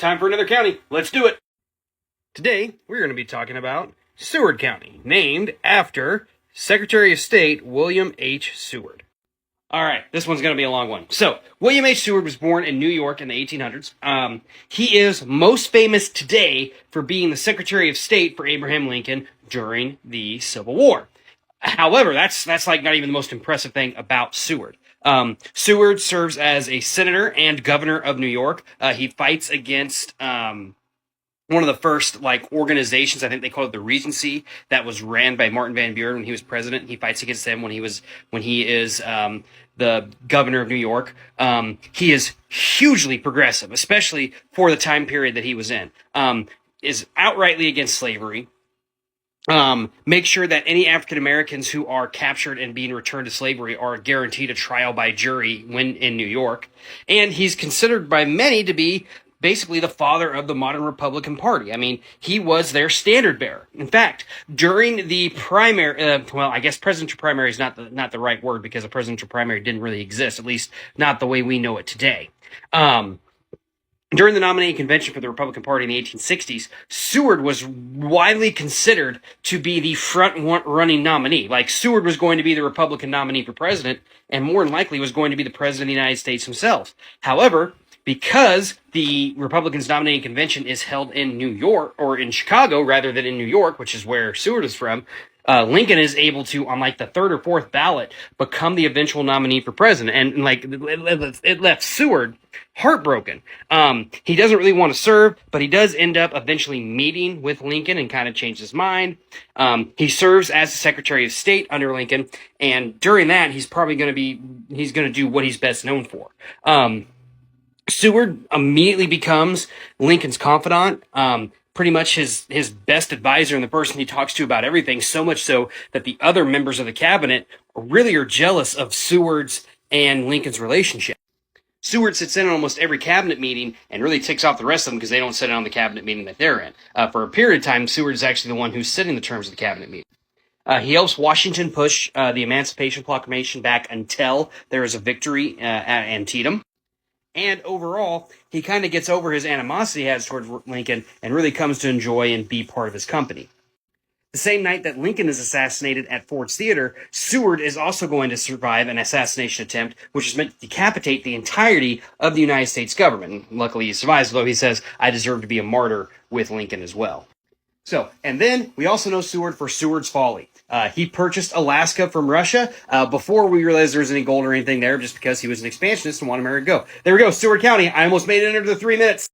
time for another county. Let's do it. Today, we're going to be talking about Seward County, named after Secretary of State William H. Seward. All right, this one's going to be a long one. So, William H. Seward was born in New York in the 1800s. He is most famous today for being the Secretary of State for Abraham Lincoln during the Civil War. However, that's like not even the most impressive thing about Seward. Seward serves as a senator and governor of New York. He fights against one of the first organizations, I think they call it the Regency, that was ran by Martin Van Buren when he was president. He fights against them when he is the governor of New York. He is hugely progressive, especially for the time period that he was in. Is outrightly against slavery. Make sure that any African Americans who are captured and being returned to slavery are guaranteed a trial by jury when in New York. And he's considered by many to be basically the father of the modern Republican Party. I mean, he was their standard bearer. In fact, during the primary, I guess presidential primary is not the right word, because a presidential primary didn't really exist, at least not the way we know it today. During the nominating convention for the Republican Party in the 1860s, Seward was widely considered to be the front-running nominee. Seward was going to be the Republican nominee for president, and more than likely was going to be the president of the United States himself. However, because the Republicans' nominating convention is held in New York, or in Chicago rather than in New York, which is where Seward is from, Lincoln is able to, on the third or fourth ballot, become the eventual nominee for president. And it left Seward heartbroken. He doesn't really want to serve, but he does end up eventually meeting with Lincoln and kind of change his mind. He serves as the Secretary of State under Lincoln, and during that, he's going to do what he's best known for. Seward immediately becomes Lincoln's confidant, pretty much his best advisor and the person he talks to about everything, so much so that the other members of the cabinet really are jealous of Seward's and Lincoln's relationship. Seward sits in on almost every cabinet meeting and really ticks off the rest of them because they don't sit in on the cabinet meeting that they're in. For a period of time, Seward is actually the one who's setting the terms of the cabinet meeting. He helps Washington push the Emancipation Proclamation back until there is a victory at Antietam. And overall, he kind of gets over his animosity he has toward Lincoln and really comes to enjoy and be part of his company. The same night that Lincoln is assassinated at Ford's Theater, Seward is also going to survive an assassination attempt, which is meant to decapitate the entirety of the United States government. And luckily, he survives, although he says, "I deserve to be a martyr with Lincoln as well." So, and then we also know Seward for Seward's Folly. He purchased Alaska from Russia before we realized there was any gold or anything there, just because he was an expansionist and wanted America to go. There we go, Seward County. I almost made it under the 3 minutes.